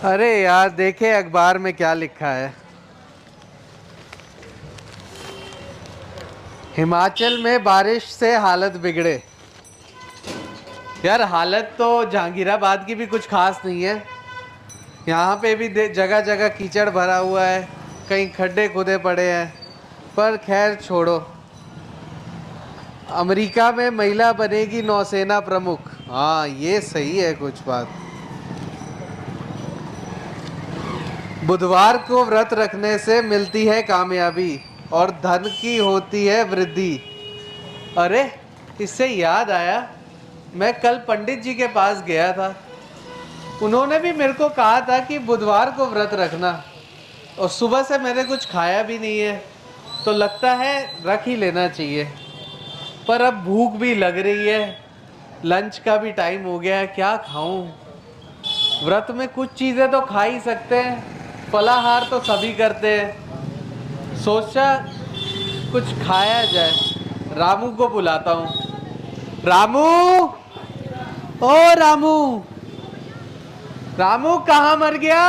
अरे यार, देखे अखबार में क्या लिखा है। हिमाचल में बारिश से हालत बिगड़े। यार, हालत तो जहांगीराबाद की भी कुछ खास नहीं है। यहाँ पे भी जगह जगह कीचड़ भरा हुआ है, कहीं खड्डे खुदे पड़े हैं। पर खैर छोड़ो। अमेरिका में महिला बनेगी नौसेना प्रमुख। हाँ, ये सही है कुछ बात। बुधवार को व्रत रखने से मिलती है कामयाबी और धन की होती है वृद्धि। अरे, इससे याद आया, मैं कल पंडित जी के पास गया था। उन्होंने भी मेरे को कहा था कि बुधवार को व्रत रखना, और सुबह से मैंने कुछ खाया भी नहीं है, तो लगता है रख ही लेना चाहिए। पर अब भूख भी लग रही है, लंच का भी टाइम हो गया है, क्या खाऊं। व्रत में कुछ चीज़ें तो खा ही सकते हैं, फलाहार तो सभी करते हैं। सोचा कुछ खाया जाए। रामू को बुलाता हूँ। रामू, ओ रामू, रामू कहाँ मर गया?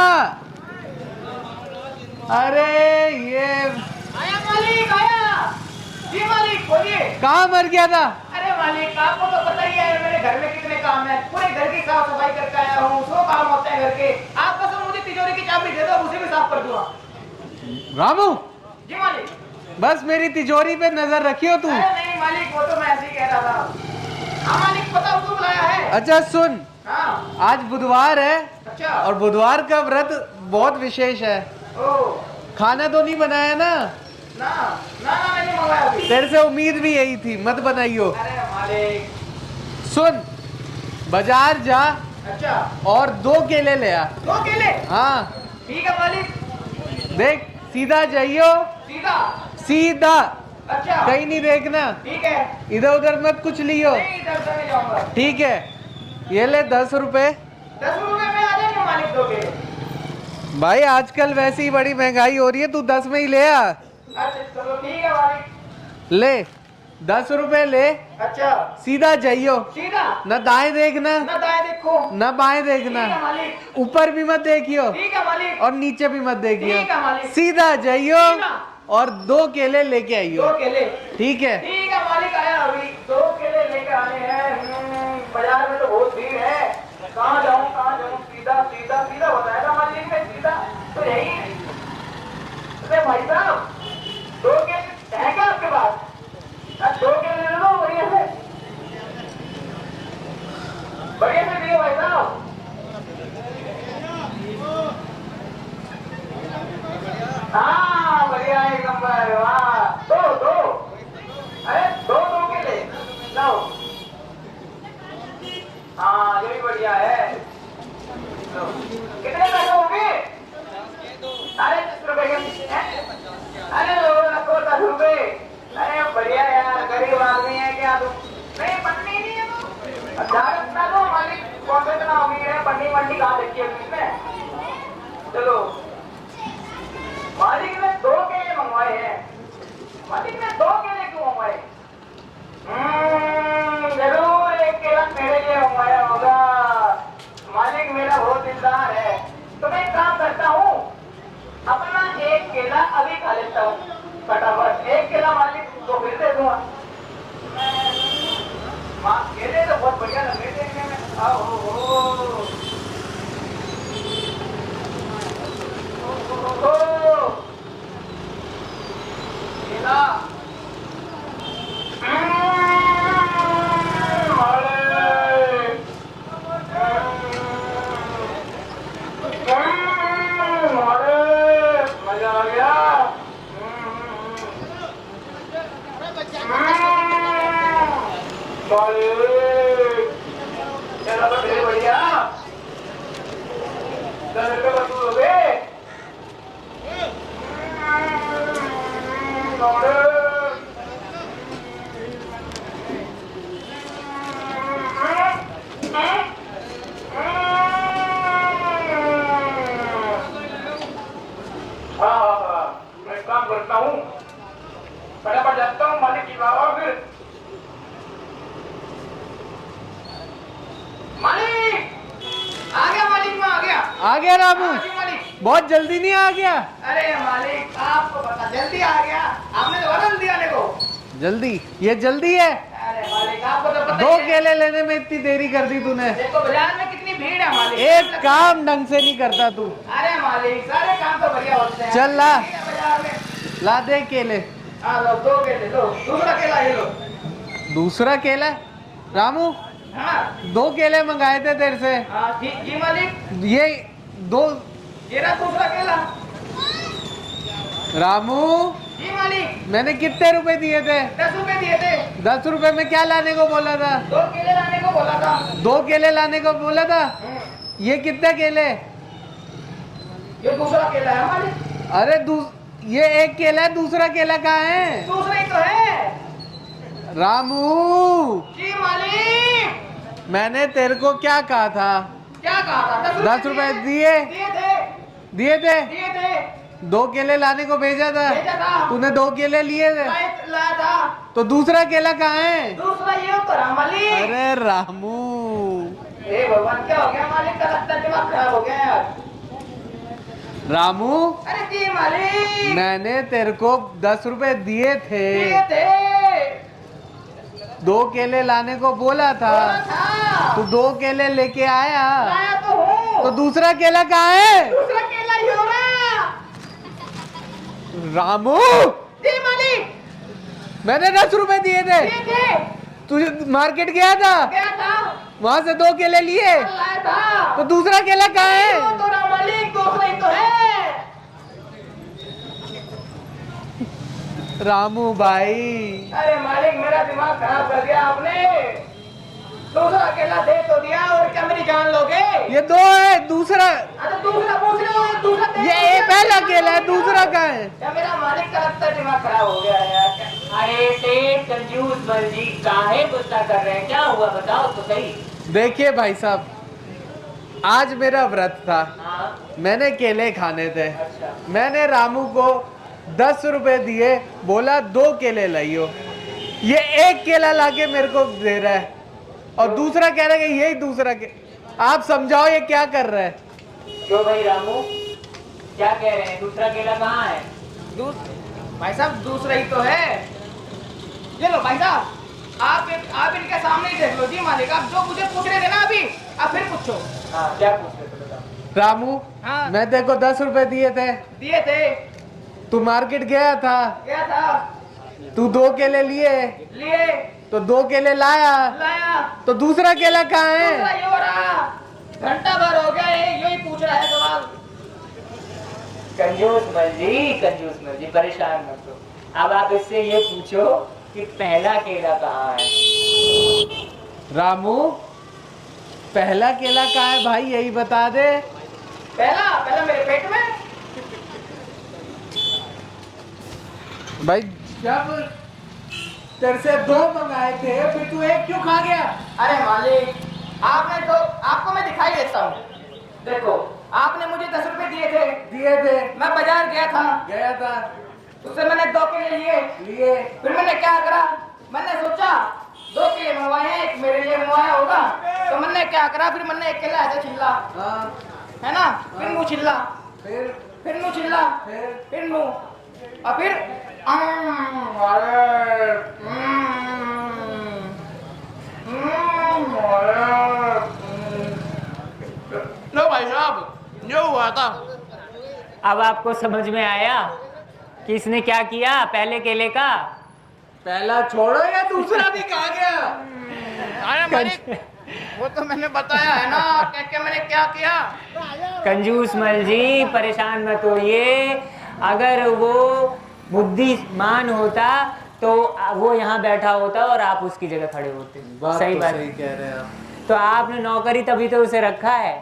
अरे ये आया मालिक, आया जी मालिक, बोलिए। कहाँ मर गया था? अरे मालिक, आपको तो पता ही है मेरे घर में कितने काम है। पूरे घर की साफ सफाई करके आया हूँ, 100 काम होते हैं घर के। आप बस मुझे तिजोरी की चाबी दे दो, उसे भी साफ कर दूंगा। रामू, जी मालिक। बस मेरी तिजोरी पे नजर रखियो तू। अरे नहीं मालिक, वो तो मैं ऐसे ही कह रहा था। हाँ मालिक, पता क्यों बुलाया है? अच्छा सुन, हाँ। आज बुधवार है। अच्छा। और बुधवार का व्रत बहुत विशेष है। ओ, खाना तो नहीं बनाया ना? ना ना ना, नहीं मंगाया अभी। तेरे से उम्मीद भी यही थी, मत बनाइयो। अरे मालिक। सुन, बाजार जा अच्छा। और 2 केले ले आ। 2 केले? हाँ, ठीक है मालिक। देख, सीधा जाइयो, सीधा? सीधा, अच्छा। कहीं नहीं देखना। ठीक है। इधर उधर मत कुछ लियो। नहीं, इधर से नहीं जाऊंगा। ठीक है, ये ले 10 रुपए। 10 रुपए में आ जाएंगे मालिक, दोगे? भाई आजकल वैसे ही बड़ी महंगाई हो रही है, तू 10 में ही ले आ। अच्छा चलो ठीक है मालिक। ले, 10 रुपए ले। अच्छा। सीधा जाइयो, सीधा? न दाएं देखना ना दाएं देखो, न बाएं देखना। ठीक है मालिक। ऊपर भी मत देखियो ठीक है मालिक। और नीचे भी मत देखियो। ठीक है मालिक। सीधा जाइयो सीधा। और 2 केले लेके आइयो। 2 केले? ठीक है। ठीक है मालिक, आया अभी। 2 केले लेके आने हैं। बाजार में तो बहुत भीड़ है, कहाँ जाऊँ कहाँ जाऊँ? सीधा सीधा सीधा बताएगा मालिक में, सीधा तो यही है। अरे भाई साहब, 2 केले है क्या आपके पास? 2 केले ले लो, बढ़िया से, बढ़िया से दियो भाई साहब। हाँ बढ़िया है, एकदम वाह। 2 2, अरे 2 2 केले लाओ। हाँ ये भी बढ़िया है। लो। कितने पैसे होंगे? अरे 10 रुपए के हैं? अरे लो रखो 10 रुपए। अरे बढ़िया यार, गरीब आदमी है क्या तुम? नहीं पन्नी नहीं है तो अच्छा रखना दो मालिक, कौन सा इतना अमीर है, पन्नी वन्नी कहाँ देखी है तुमने? चलो, मालिक ने 2 केले मंगवाए हैं। मालिक ने 2 केले क्यों मंगवाए? जरूर एक केला मेरे लिए मंगवाया होगा। मालिक मेरा बहुत दिलदार है। तो मैं एक काम करता हूँ, अपना 1 केला अभी खा लेता हूँ फटाफट। 1 केला मालिक को फिर दे दूंगा। केले तो बहुत बढ़िया लगे देखने में। केला मजा आ गया। चलो तो फिर बढ़िया। आ गया रामू, हाँ जी मालिक। बहुत जल्दी नहीं आ गया? अरे मालिक आपको पता जल्दी आ गया, आपने तो बोला जल्दी आने को। जल्दी, ये जल्दी है? अरे मालिक आपको तो पता दो ही है। केले लेने में इतनी देरी कर दी तूने। देखो बाजार में कितनी भीड़ है मालिक। एक काम ढंग से नहीं करता तू। अरे मालिक सारे काम तो बढ़िया होते हैं। चल ला। भीड़ है बाजार में। ला दे केले। हाँ लो 2 केले लो, दूसरा केला ये लो। दूसरा केला? रामू, हाँ 2 केले मंगाए थे तेरे से। हाँ जी मालिक। ये 2। ये रहा दूसरा केला। रामू, जी मालिक। मैंने कितने रुपए दिए थे? 10 रुपए दिए थे। 10 रुपए में क्या लाने को बोला था? 2 केले लाने को बोला था। 2 केले लाने को बोला था। ये कितने केले? ये दूसरा केला है मालिक। अरे ये एक केला है, दूसरा केला कहाँ है? दूसरा ही तो है। रामू, जी मालिक। मैंने तेरे को क्या कहा था? क्या कहा था? 10 रुपए दिए? दिए थे। दिए थे? दिए थे। 2 केले लाने को भेजा था। भेजा था। तूने 2 केले लिए थे, लाया था। तो दूसरा केला कहाँ है? दूसरा ये ऊपर है मालिक। अरे रामू, हे भगवान क्या हो गया मालिक का? लगता है दिमाग खराब हो गया यार। रामू, अरे जी मालिक। मैंने तेरे को 10 रुपए दिए थे। दिए थे। 2 केले लाने को बोला था। बोला था। तू 2 केले लेके आया, लाया तो हूँ। तो दूसरा केला कहाँ है? दूसरा केला ही हो रहा। रामू, जी मालिक। मैंने 10 रुपए दिए थे। दिए थे। तू मार्केट गया था, गया था। वहां से 2 केले लिए, लाया था। तो दूसरा केला कहाँ है? वो तो ना मालिक, दूसरा ही तो है। रामू भाई, अरे मालिक मेरा दिमाग खराब कर दिया आपने। दूसरा केला दे तो दिया और क्या मेरी जान लोगे? ये 2 है, दूसरा अच्छा दूसरा पूछ रहे हो? दूसरा दे ये तो दिया, पहला केला है, दूसरा कहाँ है? क्या मेरा मालिक का लगता है दिमाग खराब हो गया है यार। अरे सेठ कंजूस मर्जी काहे गुस्सा कर रहे हैं? क्या हुआ बताओ तो सही। देखिए भाई साहब, आज मेरा व्रत था, हाँ मैंने केले खाने थे। अच्छा। मैंने रामू को 10 रुपए दिए, बोला 2 केले लाइयो। ये 1 केला लाके मेरे को दे रहा है और दूसरा कह रहा है कि यही दूसरा के। आप समझाओ ये क्या कर रहा है? क्यों भाई रामू क्या कह रहे हैं? दूसरा केला कहाँ है? भाई साहब दूसरा ही तो है। ये लो भाई साहब, आप इनके सामने ही देख लो। जी मालिक आप जो मुझे पूछ रहे थे ना अभी, आप फिर पूछो। हाँ क्या पूछ रहे थे बताओ। रामू, हाँ। मैं तेरे को 10 रुपए दिए थे, दिए थे। तू मार्केट गया था, गया था। तू 2 केले लिए, लिए। तो 2 केले लाया, लाया। तो दूसरा केला कहाँ दूसरा है? ये हो रहा। घंटा भर हो गया ये यही पूछ रहा है सवाल। कंजूस मर्जी परेशान मत हो। अब आप इससे ये पूछो कि पहला केला कहाँ है? रामू, पहला केला कहाँ है भाई, यही बता दे। पहला मेरे पेट में। भाई जब तेरे से 2 मंगाए थे, फिर तू 1 क्यों खा गया? अरे मालिक आपने तो, आपको मैं दिखाई देता हूँ। देखो आपने मुझे 10 रुपए दिए थे। दिए थे, मैं बाजार गया था। उससे मैंने 2 केले लिए। फिर मैंने क्या करा? मैंने सोचा 2 केले मंगवाए हैं, 1 मेरे लिए मंगवाया होगा। तो मैंने क्या करा? फिर मैंने 1 केला ऐसे छिल्ला, है ना? फिर मुँह छिल्ला, फिर मुँह छिल्ला, फिर मुँह और फिर लो भाई साहब जो हुआ था। अब आपको समझ में आया कि इसने क्या किया पहले केले का? पहला छोड़ो या दूसरा भी खा गया? अरे मालिक वो तो मैंने बताया है ना क्या मैंने क्या किया। कंजूस मल जी परेशान मत होइए, अगर वो बुद्धिमान होता तो वो यहाँ बैठा होता और आप उसकी जगह खड़े होते। सही बात सही कह रहे हैं आप। तो आपने नौकरी तभी तो उसे रखा है।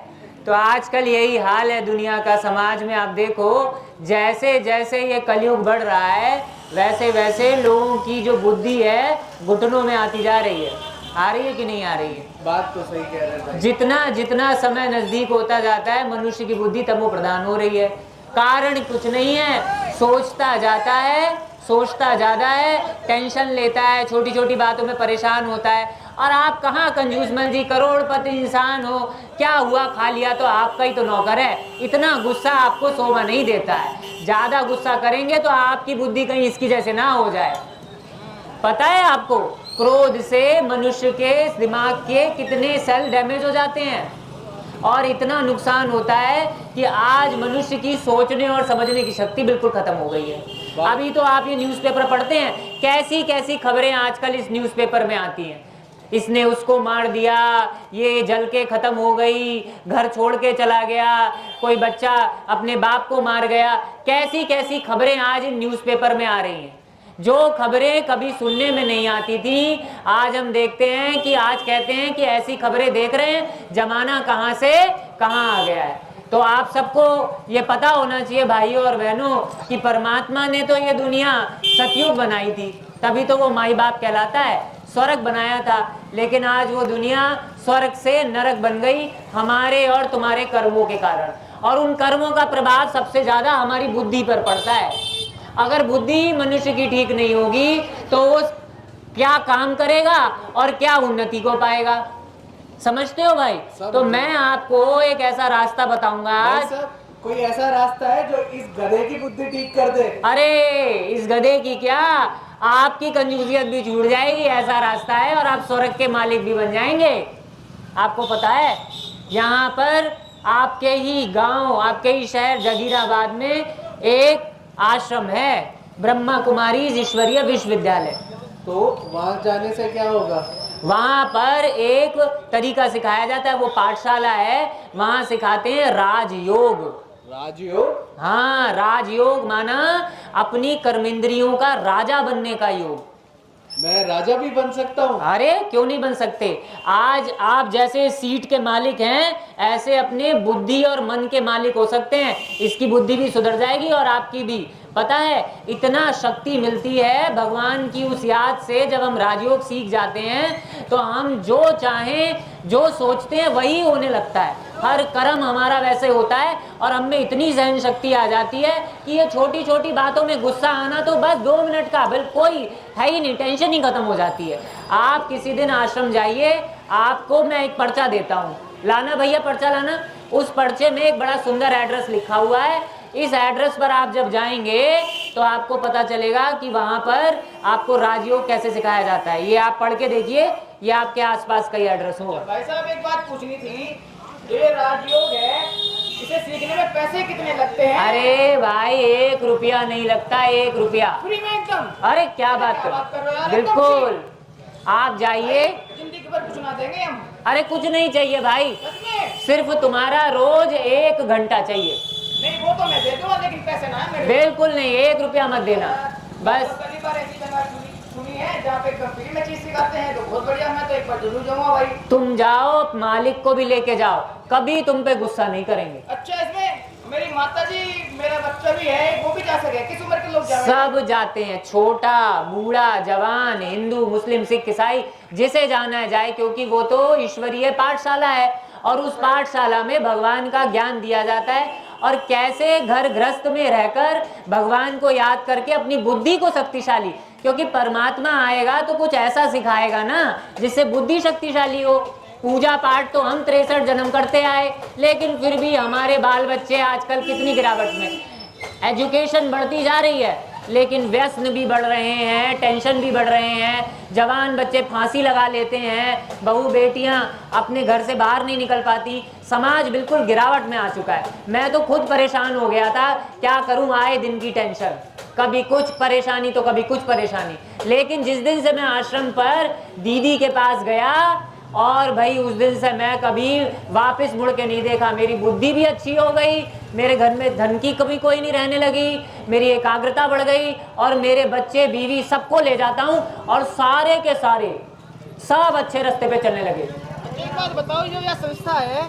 तो आजकल यही हाल है दुनिया का, समाज में आप देखो जैसे जैसे ये कलयुग बढ़ रहा है वैसे वैसे लोगों की जो बुद्धि है घुटनों में आती जा रही है। आ रही है कि नहीं आ रही है? बात तो सही कह रहे हैं भाई। जितना जितना समय नजदीक होता जाता है मनुष्य की बुद्धि तमो प्रधान हो रही है। कारण कुछ नहीं है, सोचता जाता है, सोचता ज़्यादा है, टेंशन लेता है, छोटी छोटी बातों में परेशान होता है। और आप कहाँ कंजूसमल जी, करोड़पति इंसान हो, क्या हुआ, खा लिया तो आपका ही तो नौकर है। इतना गुस्सा आपको शोभा नहीं देता है। ज़्यादा गुस्सा करेंगे तो आपकी बुद्धि कहीं इसकी जैसे ना हो जाए। पता है आपको, क्रोध से मनुष्य के दिमाग के कितने सेल डैमेज हो जाते हैं और इतना नुकसान होता है कि आज मनुष्य की सोचने और समझने की शक्ति बिल्कुल खत्म हो गई है। अभी तो आप ये न्यूज़पेपर पढ़ते हैं, कैसी कैसी खबरें आजकल इस न्यूज़पेपर में आती हैं। इसने उसको मार दिया, ये जल के खत्म हो गई, घर छोड़ के चला गया, कोई बच्चा अपने बाप को मार गया। कैसी कैसी खबरें आज इन न्यूज़पेपर में आ रही हैं, जो खबरें कभी सुनने में नहीं आती थी। आज हम देखते हैं कि आज कहते हैं कि ऐसी खबरें देख रहे हैं, जमाना कहाँ से कहाँ आ गया है। तो आप सबको ये पता होना चाहिए भाइयों और बहनों कि परमात्मा ने तो ये दुनिया सतयुग बनाई थी, तभी तो वो माई बाप कहलाता है, स्वर्ग बनाया था। लेकिन आज वो दुनिया स्वर्ग से नरक बन गई हमारे और तुम्हारे कर्मों के कारण। और उन कर्मों का प्रभाव सबसे ज़्यादा हमारी बुद्धि पर पड़ता है। अगर बुद्धि मनुष्य की ठीक नहीं होगी तो वो क्या काम करेगा और क्या उन्नति को पाएगा, समझते हो भाई? तो मैं आपको एक ऐसा रास्ता बताऊंगा। कोई ऐसा रास्ता है जो इस गधे की बुद्धि ठीक कर दे? अरे इस गधे की क्या, आपकी कंजूसियत भी छूट जाएगी, ऐसा रास्ता है, और आप स्वर्ग के मालिक भी बन जाएंगे। आपको पता है, यहाँ पर आपके ही गांव, आपके ही शहर जगीराबाद में एक आश्रम है, ब्रह्मा कुमारी ईश्वरीय विश्वविद्यालय। तो वहां जाने से क्या होगा? वहां पर एक तरीका सिखाया जाता है, वो पाठशाला है, वहां सिखाते हैं राजयोग। राजयोग? हाँ, राजयोग माना अपनी कर्मेंद्रियों का राजा बनने का योग। मैं राजा भी बन सकता हूँ? अरे क्यों नहीं बन सकते। आज आप जैसे सीट के मालिक हैं, ऐसे अपने बुद्धि और मन के मालिक हो सकते हैं। इसकी बुद्धि भी सुधर जाएगी और आपकी भी। पता है, इतना शक्ति मिलती है भगवान की उस याद से। जब हम राजयोग सीख जाते हैं तो हम जो चाहें, जो सोचते हैं वही होने लगता है। हर कर्म हमारा वैसे होता है और हम में इतनी सहन शक्ति आ जाती है कि ये छोटी छोटी बातों में गुस्सा आना तो बस 2 मिनट का, बिल्कुल कोई है ही नहीं, टेंशन ही खत्म हो जाती है। आप किसी दिन आश्रम जाइए, आपको मैं एक पर्चा देता हूँ, लाना भैया पर्चा लाना। उस पर्चे में एक बड़ा सुंदर एड्रेस लिखा हुआ है। इस एड्रेस पर आप जब जाएंगे तो आपको पता चलेगा कि वहाँ पर आपको राजयोग कैसे सिखाया जाता है। ये आप पढ़ के देखिए, ये आपके आसपास का ही एड्रेस होगा। भाई साहब एक बात पूछनी थी, ये राजयोग है, इसे सीखने में पैसे कितने लगते हैं? अरे भाई 1 रुपया नहीं लगता, 1 रुपया फ्री में एकदम। अरे क्या बात क्या बात कर रहे हो यार, कर, एकदम बिल्कुल। आप जाइए, जिंदगी भर कुछ ना देंगे हम। अरे कुछ नहीं चाहिए भाई, सच में? सिर्फ तुम्हारा रोज 1 घंटा चाहिए। नहीं वो तो मैं दे दूंगा, लेकिन पैसे ना है मेरे। बिल्कुल नहीं, 1 रुपया मत देना बस। तो पहली बार ऐसी जगह सुनी है जहाँ पे फ्री में चीज सिखाते हैं, तो बहुत बढ़िया। मैं तो एक बार जरूर जाऊंगा भाई। तुम जाओ, मालिक को भी लेके जाओ, कभी तुम पे गुस्सा नहीं करेंगे। अच्छा, इसमें मेरी माता जी, मेरा बच्चा भी है, वो भी जा सके? किस उम्र के लोग जा? सब जाते हैं, छोटा बूढ़ा जवान, हिंदू मुस्लिम सिख ईसाई, जिसे जाना है जाए, क्योंकि वो तो ईश्वरीय पाठशाला है और उस पाठशाला में भगवान का ज्ञान दिया जाता है और कैसे घर गृहस्थ में रहकर भगवान को याद करके अपनी बुद्धि को शक्तिशाली, क्योंकि परमात्मा आएगा तो कुछ ऐसा सिखाएगा ना जिससे बुद्धि शक्तिशाली हो। पूजा पाठ तो हम 63 जन्म करते आए, लेकिन फिर भी हमारे बाल बच्चे आजकल कितनी गिरावट में। एजुकेशन बढ़ती जा रही है लेकिन व्यसन भी बढ़ रहे हैं, टेंशन भी बढ़ रहे हैं, जवान बच्चे फांसी लगा लेते हैं, बहू बेटियां अपने घर से बाहर नहीं निकल पाती, समाज बिल्कुल गिरावट में आ चुका है। मैं तो खुद परेशान हो गया था, क्या करूं, आए दिन की टेंशन, कभी कुछ परेशानी तो कभी कुछ परेशानी। लेकिन जिस दिन से मैं आश्रम पर दीदी के पास गया और भाई उस दिन से मैं कभी वापस मुड़ के नहीं देखा। मेरी बुद्धि भी अच्छी हो गई, मेरे घर में धन की कमी कोई नहीं रहने लगी, मेरी एकाग्रता बढ़ गई और मेरे बच्चे बीवी सबको ले जाता हूँ और सारे के सारे सब अच्छे रास्ते पे चलने लगे। एक बात बताओ, जो यह संस्था है,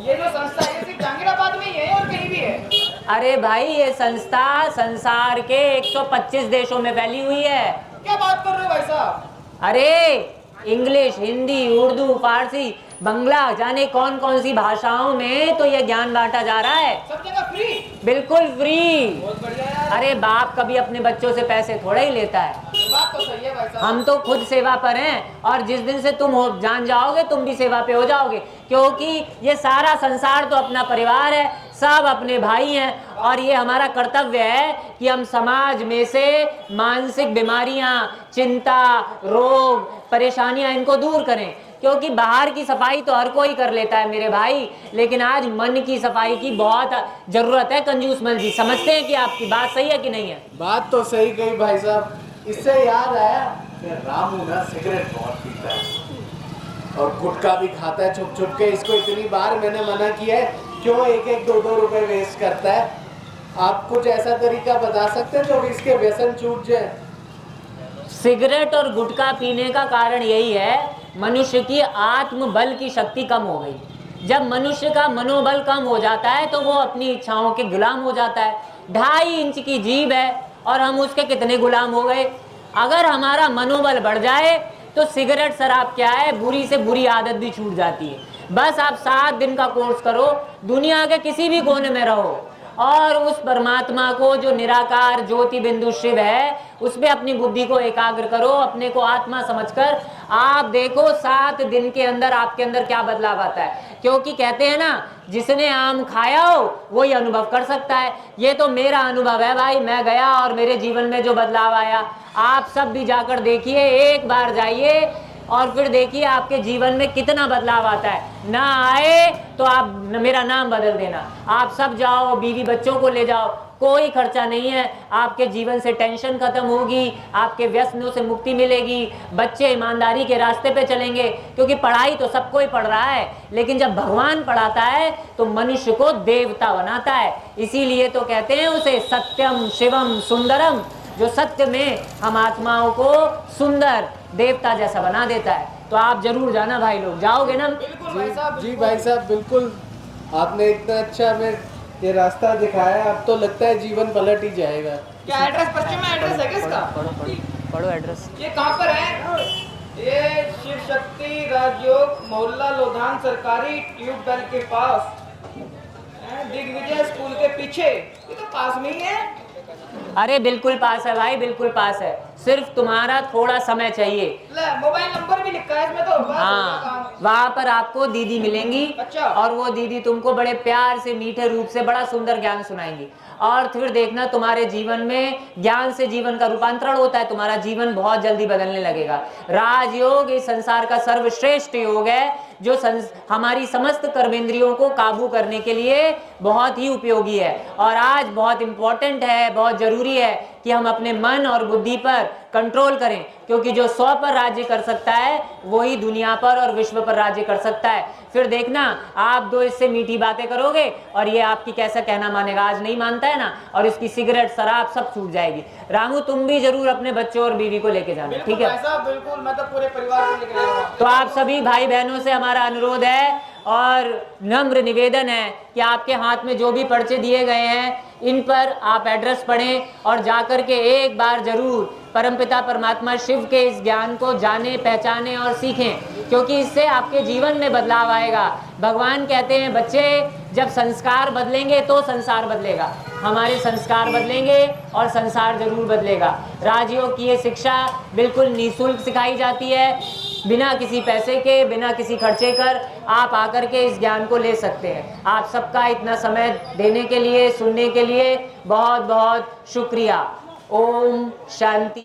ये जो संस्था है सिर्फ जहांगीराबाद में ही है और कहीं भी है? अरे भाई ये संस्था संसार के 125 देशों में फैली हुई है। क्या बात कर रहे हो भाई साहब? अरे इंग्लिश, हिंदी, उर्दू, फारसी, बंगला, जाने कौन कौन सी भाषाओं में तो ये ज्ञान बांटा जा रहा है। सब जगह फ्री? बिल्कुल फ्री। बहुत बढ़िया यार। अरे बाप कभी अपने बच्चों से पैसे थोड़ा ही लेता है। बात तो सही है भाई साहब। हम तो खुद सेवा पर हैं और जिस दिन से तुम हो जान जाओगे तुम भी सेवा पे हो जाओगे, क्योंकि ये सारा संसार तो अपना परिवार है, सब अपने भाई हैं और ये हमारा कर्तव्य है कि हम समाज में से मानसिक बीमारियां, चिंता, रोग, परेशानियां इनको दूर करें। क्योंकि बाहर की सफाई तो हर कोई कर लेता है मेरे भाई, लेकिन आज मन की सफाई की बहुत जरूरत है। कंजूस मल जी, समझते हैं कि आपकी बात सही है कि नहीं है? बात तो सही कही भाई साहब। इससे याद आया कि रामू ना सिगरेट बहुत पीता है और गुटखा भी खाता है छुप छुप के। इसको इतनी बार मैंने मना किया है, क्यों एक एक दो दो रुपए वेस्ट करता है। आप कुछ ऐसा तरीका बता सकते हैं जो इसके व्यसन छूट जाए? सिगरेट और गुटखा पीने का कारण यही है, मनुष्य की आत्मबल की शक्ति कम हो गई। जब मनुष्य का मनोबल कम हो जाता है तो वो अपनी इच्छाओं के गुलाम हो जाता है। 2.5 इंच की जीभ है और हम उसके कितने गुलाम हो गए। अगर हमारा मनोबल बढ़ जाए तो सिगरेट शराब क्या है, बुरी से बुरी आदत भी छूट जाती है। बस आप 7 दिन का कोर्स करो, दुनिया के किसी भी कोने में रहो और उस परमात्मा को जो निराकार ज्योति बिंदु शिव है उस पे अपनी बुद्धि को एकाग्र करो, अपने को आत्मा समझकर। आप देखो 7 दिन के अंदर आपके अंदर क्या बदलाव आता है। क्योंकि कहते हैं ना, जिसने आम खाया हो वही अनुभव कर सकता है। ये तो मेरा अनुभव है भाई, मैं गया और मेरे जीवन में जो बदलाव आया, आप सब भी जाकर देखिए, एक बार जाइए और फिर देखिए आपके जीवन में कितना बदलाव आता है। ना आए तो आप मेरा नाम बदल देना, आप सब जाओ, बीवी बच्चों को ले जाओ, कोई खर्चा नहीं है। आपके जीवन से टेंशन खत्म होगी, आपके व्यसनों से मुक्ति मिलेगी, बच्चे ईमानदारी के रास्ते पे चलेंगे। क्योंकि पढ़ाई तो सबको ही पढ़ रहा है, लेकिन जब भगवान पढ़ाता है तो मनुष्य को देवता बनाता है। इसीलिए तो कहते हैं उसे सत्यम शिवम सुंदरम, जो सत्य में हम आत्माओं को सुंदर देवता जैसा बना देता है। तो आप जरूर जाना भाई लोग, जाओगे ना? बिल्कुल भाई साहब। जी भाई साहब, बिल्कुल। आपने इतना अच्छा हमें ये रास्ता दिखाया, अब तो लगता है जीवन पलट ही जाएगा। क्या एड्रेस, पश्चिम में एड्रेस है क्या इसका? पढ़ो एड्रेस। ये कहाँ पर है? ये शिव शक्ति राजयोग मोहल्ला लोधान सरकारी ट्यूबवेल के पास, दिग्विजय स्कूल के पीछे। ये तो पास में ही है। अरे बिल्कुल पास है भाई, बिल्कुल पास है, सिर्फ तुम्हारा थोड़ा समय चाहिए। मोबाइल नंबर भी लिखा है इसमें तो। हाँ, वहाँ पर आपको दीदी मिलेंगी। अच्छा। और वो दीदी तुमको बड़े प्यार से, मीठे रूप से बड़ा सुंदर ज्ञान सुनाएंगी। और फिर देखना तुम्हारे जीवन में ज्ञान से जीवन का रूपांतरण होता है, तुम्हारा जीवन बहुत जल्दी बदलने लगेगा। राजयोग इस संसार का सर्वश्रेष्ठ योग है, जो हमारी समस्त कर्मेंद्रियों को काबू करने के लिए बहुत ही उपयोगी है। और आज बहुत इंपॉर्टेंट है, बहुत जरूरी है कि हम अपने मन और बुद्धि पर कंट्रोल करें, क्योंकि जो 100 पर राज्य कर सकता है वही दुनिया पर और विश्व पर राज्य कर सकता है। फिर देखना, आप दो इससे मीठी बातें करोगे और ये आपकी कैसा कहना मानेगा। आज नहीं मानता है ना, और इसकी सिगरेट शराब सब छूट जाएगी। रामू, तुम भी जरूर अपने बच्चों और बीवी को लेके जाना, ठीक है? बिल्कुल, मैं तो पूरे परिवार को लेकर आऊंगा। तो आप सभी भाई बहनों से हमारा अनुरोध है और नम्र निवेदन है कि आपके हाथ में जो भी पर्चे दिए गए हैं इन पर आप एड्रेस पढ़ें और जाकर के एक बार जरूर परमपिता परमात्मा शिव के इस ज्ञान को जाने, पहचाने और सीखें, क्योंकि इससे आपके जीवन में बदलाव आएगा। भगवान कहते हैं, बच्चे जब संस्कार बदलेंगे तो संसार बदलेगा। हमारे संस्कार बदलेंगे और संसार जरूर बदलेगा। राजयोग की ये शिक्षा बिल्कुल निःशुल्क सिखाई जाती है, बिना किसी पैसे के, बिना किसी खर्चे कर आप आकर के इस ज्ञान को ले सकते हैं। आप सबका इतना समय देने के लिए, सुनने के लिए बहुत बहुत शुक्रिया। ओम शांति।